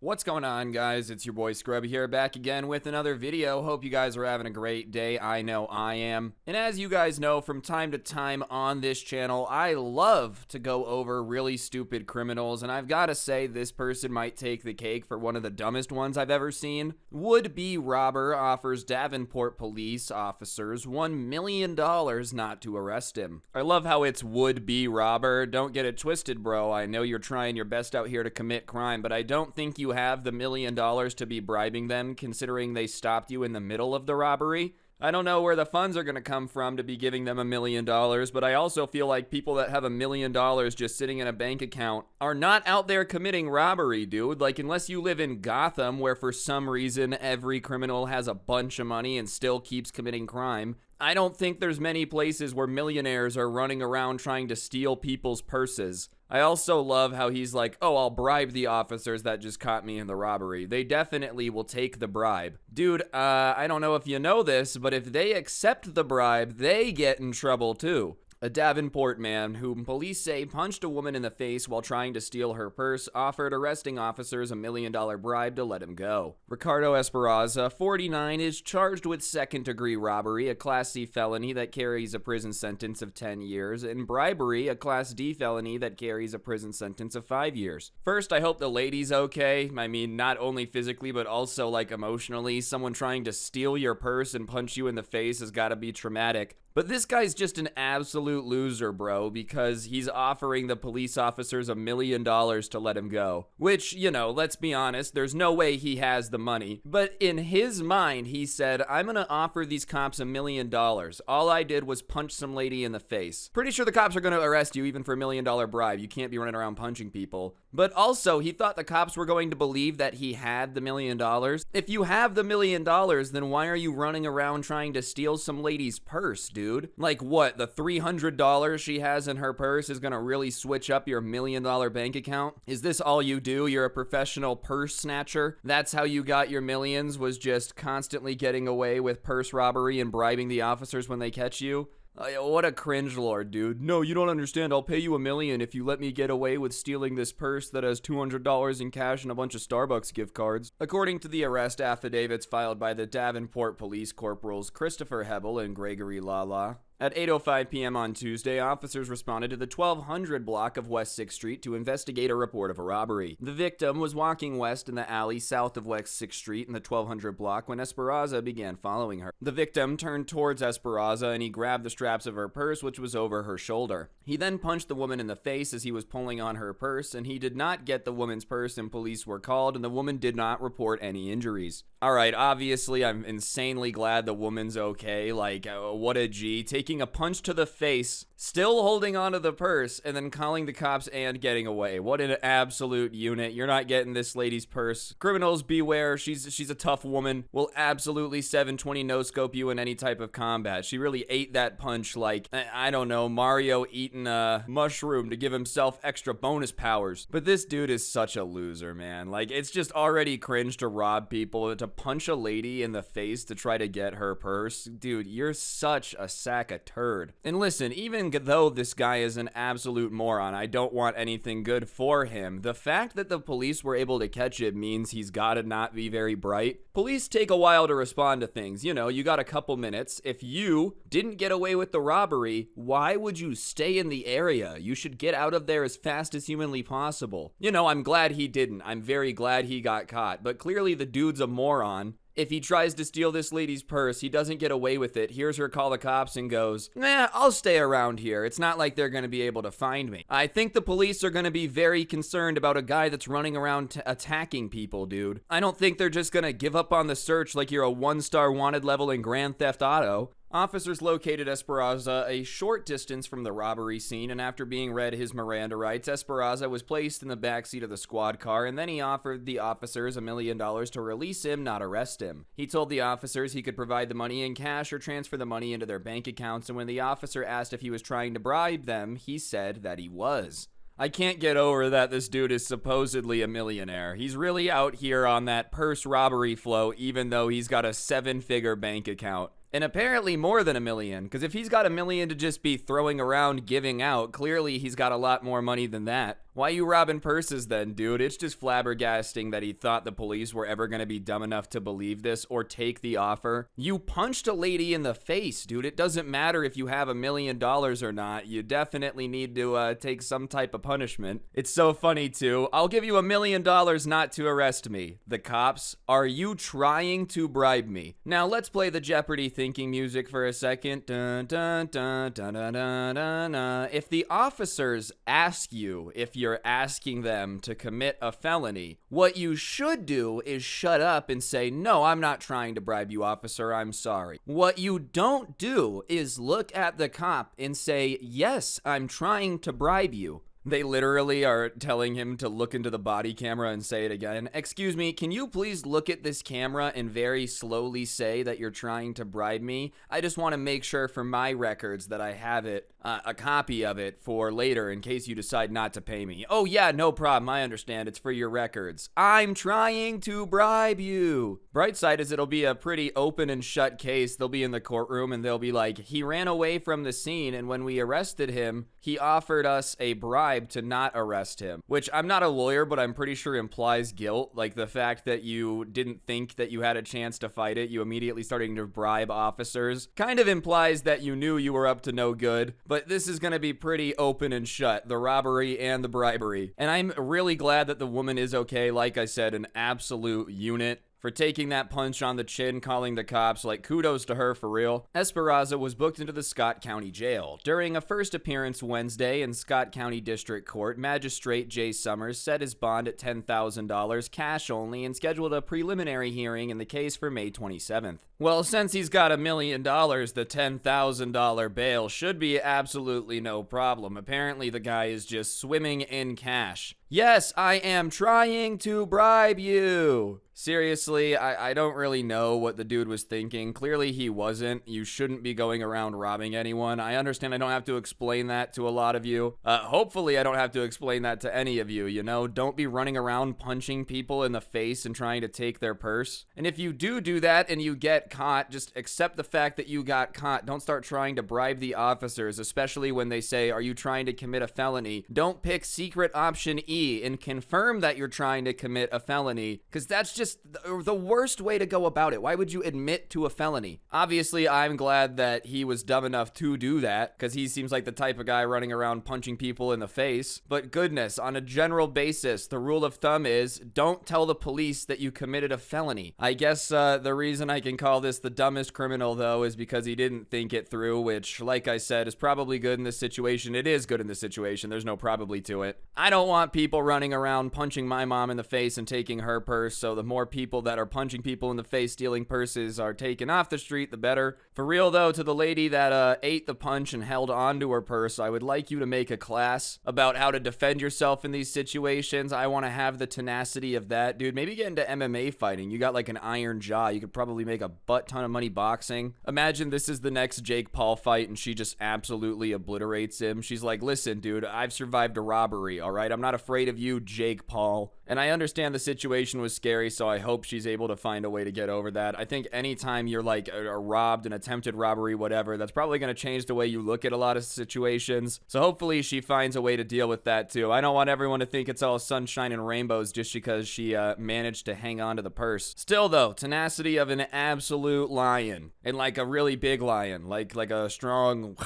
What's going on, guys? It's your boy Scrubae here, back again with another video. Hope you guys are having a great day. I know I am. And as you guys know, from time to time on this channel, I love to go over really stupid criminals, and I've got to say this person might take the cake for one of the dumbest ones I've ever seen. Would-be robber offers Davenport police officers $1 million not to arrest him. I love how it's would-be robber. Don't get it twisted, bro. I know you're trying your best out here to commit crime, but I don't think you have the $1 million to be bribing them, considering they stopped you in the middle of the robbery. I don't know where the funds are going to come from to be giving them $1 million, but I also feel like people that have $1 million just sitting in a bank account are not out there committing robbery, dude. Like, unless you live in Gotham, where for some reason every criminal has a bunch of money and still keeps committing crime, I don't think there's many places where millionaires are running around trying to steal people's purses. I also love how he's like, oh, I'll bribe the officers that just caught me in the robbery. They definitely will take the bribe. Dude, I don't know if you know this, but if they accept the bribe, they get in trouble too. A Davenport man, whom police say punched a woman in the face while trying to steal her purse, offered arresting officers $1 million bribe to let him go. Ricardo Esperanza, 49, is charged with second-degree robbery, a Class C felony that carries a prison sentence of 10 years, and bribery, a Class D felony that carries a prison sentence of 5 years. First, I hope the lady's okay. I mean, not only physically, but also, like, emotionally. Someone trying to steal your purse and punch you in the face has got to be traumatic. But this guy's just an absolute loser, bro, because he's offering the police officers $1 million to let him go. Which, you know, let's be honest, there's no way he has the money. But in his mind, he said, I'm gonna offer these cops $1 million. All I did was punch some lady in the face. Pretty sure the cops are gonna arrest you even for $1 million bribe. You can't be running around punching people. But also, he thought the cops were going to believe that he had the $1 million. If you have the $1 million, then why are you running around trying to steal some lady's purse, dude? Like what, the $300 she has in her purse is gonna really switch up your $1 million bank account? Is this all you do? You're a professional purse snatcher? That's how you got your millions, was just constantly getting away with purse robbery and bribing the officers when they catch you? What a cringe lord, dude. No, you don't understand. I'll pay you $1 million if you let me get away with stealing this purse that has $200 in cash and a bunch of Starbucks gift cards. According to the arrest affidavits filed by the Davenport Police Corporals Christopher Hebel and Gregory Lala, at 8:05 p.m. on Tuesday, officers responded to the 1200 block of West 6th Street to investigate a report of a robbery. The victim was walking west in the alley south of West 6th Street in the 1200 block when Esperanza began following her. The victim turned towards Esperanza and he grabbed the straps of her purse, which was over her shoulder. He then punched the woman in the face as he was pulling on her purse, and he did not get the woman's purse, and police were called, and the woman did not report any injuries. Alright, obviously I'm insanely glad the woman's okay. Like, what a G. Taking a punch to the face, still holding onto the purse, and then calling the cops and getting away. What an absolute unit. You're not getting this lady's purse. Criminals beware. She's a tough woman. Will absolutely 720 no-scope you in any type of combat. She really ate that punch like, I don't know, Mario eating a mushroom to give himself extra bonus powers. But this dude is such a loser, man. Like, it's just already cringe to rob people, to punch a lady in the face to try to get her purse. Dude, you're such a sack of turd. And listen, even though this guy is an absolute moron, I don't want anything good for him. The fact that the police were able to catch him means he's gotta not be very bright. Police take a while to respond to things. You know, you got a couple minutes. If you didn't get away with the robbery, why would you stay in the area? You should get out of there as fast as humanly possible. You know, I'm glad he didn't. I'm very glad he got caught. But clearly the dude's a moron. If he tries to steal this lady's purse, he doesn't get away with it, hears her call the cops and goes, nah, I'll stay around here. It's not like they're going to be able to find me. I think the police are going to be very concerned about a guy that's running around attacking people, dude. I don't think they're just going to give up on the search like you're a 1-star wanted level in Grand Theft Auto. Officers located Esperanza a short distance from the robbery scene, and after being read his Miranda rights, Esperanza was placed in the backseat of the squad car, and then he offered the officers $1 million to release him, not arrest him. He told the officers he could provide the money in cash or transfer the money into their bank accounts, and when the officer asked if he was trying to bribe them, he said that he was. I can't get over that this dude is supposedly a millionaire. He's really out here on that purse robbery flow, even though he's got a 7-figure bank account. And apparently more than $1 million, because if he's got $1 million to just be throwing around giving out, clearly he's got a lot more money than that. Why you robbing purses then, dude? It's just flabbergasting that he thought the police were ever gonna be dumb enough to believe this or take the offer. You punched a lady in the face, dude. It doesn't matter if you have $1 million or not. You definitely need to take some type of punishment. It's so funny too. I'll give you $1 million not to arrest me. The cops, are you trying to bribe me? Now let's play the Jeopardy thinking music for a second. Dun, dun, dun, dun, dun, dun, dun, dun. If the officers ask you if you're asking them to commit a felony, what you should do is shut up and say, no, I'm not trying to bribe you, officer, I'm sorry. What you don't do is look at the cop and say, yes, I'm trying to bribe you. They literally are telling him to look into the body camera and say it again. Excuse me, can you please look at this camera and very slowly say that you're trying to bribe me? I just want to make sure for my records that I have it, a copy of it for later in case you decide not to pay me. Oh yeah, no problem, I understand, it's for your records. I'm trying to bribe you. Bright side is it'll be a pretty open and shut case. They'll be in the courtroom and they'll be like, he ran away from the scene and when we arrested him, he offered us a bribe to not arrest him, which I'm not a lawyer, but I'm pretty sure implies guilt. Like the fact that you didn't think that you had a chance to fight it, you immediately starting to bribe officers, kind of implies that you knew you were up to no good. But this is going to be pretty open and shut, the robbery and the bribery. And I'm really glad that the woman is okay. Like I said, an absolute unit. For taking that punch on the chin, calling the cops, like kudos to her for real. Esperanza was booked into the Scott County Jail. During a first appearance Wednesday in Scott County District Court, Magistrate Jay Summers set his bond at $10,000 cash only and scheduled a preliminary hearing in the case for May 27th. Well, since he's got $1 million, the $10,000 bail should be absolutely no problem. Apparently the guy is just swimming in cash. Yes, I am trying to bribe you. Seriously, I don't really know what the dude was thinking. Clearly he wasn't. You shouldn't be going around robbing anyone. I understand I don't have to explain that to a lot of you. Hopefully I don't have to explain that to any of you, you know? Don't be running around punching people in the face and trying to take their purse. And if you do that and you get caught, just accept the fact that you got caught. Don't start trying to bribe the officers, especially when they say, are you trying to commit a felony? Don't pick secret option E and confirm that you're trying to commit a felony, because that's just the worst way to go about it. Why would you admit to a felony? Obviously, I'm glad that he was dumb enough to do that, because he seems like the type of guy running around punching people in the face. But goodness, on a general basis, the rule of thumb is don't tell the police that you committed a felony. I guess the reason I can call this the dumbest criminal, though, is because he didn't think it through, which, like I said, is probably good in this situation. It is good in this situation. There's no probably to it. I don't want people running around punching my mom in the face and taking her purse, so the more people that are punching people in the face stealing purses are taken off the street, the better. For real though, to the lady that ate the punch and held onto her purse, I would like you to make a class about how to defend yourself in these situations. I want to have the tenacity of that, dude. Maybe get into MMA fighting. You got like an iron jaw. You could probably make a butt ton of money boxing. Imagine this is the next Jake Paul fight and she just absolutely obliterates him. She's like, listen, dude, I've survived a robbery, all right? I'm not afraid of you, Jake Paul. And I understand the situation was scary, so I hope she's able to find a way to get over that. I think anytime you're like robbed, an attempted robbery, whatever, that's probably going to change the way you look at a lot of situations. So hopefully she finds a way to deal with that too. I don't want everyone to think it's all sunshine and rainbows just because she managed to hang on to the purse. Still though, tenacity of an absolute lion, and like a really big lion, like a strong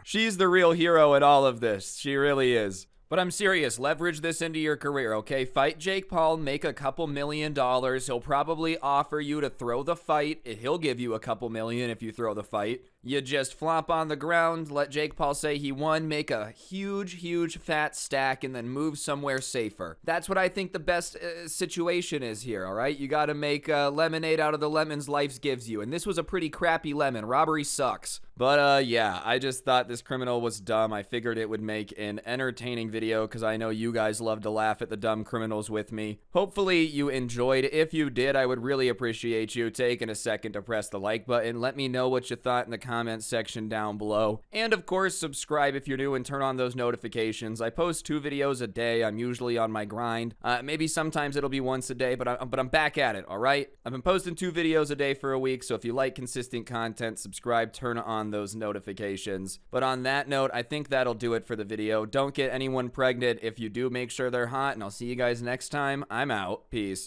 she's the real hero in all of this. She really is. But I'm serious, leverage this into your career, okay? Fight Jake Paul, make a couple $1 million. He'll probably offer you to throw the fight. He'll give you a couple million if you throw the fight. You just flop on the ground, let Jake Paul say he won, make a huge fat stack, and then move somewhere safer. That's what I think the best situation is here, all right? You got to make lemonade out of the lemons life gives you. And this was a pretty crappy lemon. Robbery sucks. But yeah, I just thought this criminal was dumb. I figured it would make an entertaining video because I know you guys love to laugh at the dumb criminals with me. Hopefully you enjoyed. If you did, I would really appreciate you taking a second to press the like button. Let me know what you thought in the comment section down below. And of course, subscribe if you're new and turn on those notifications. I post 2 videos a day. I'm usually on my grind. Maybe sometimes it'll be once a day, but I'm back at it, all right? I've been posting 2 videos a day for a week, so if you like consistent content, subscribe, turn on those notifications. But on that note, I think that'll do it for the video. Don't get anyone pregnant. If you do, make sure they're hot, and I'll see you guys next time. I'm out. Peace.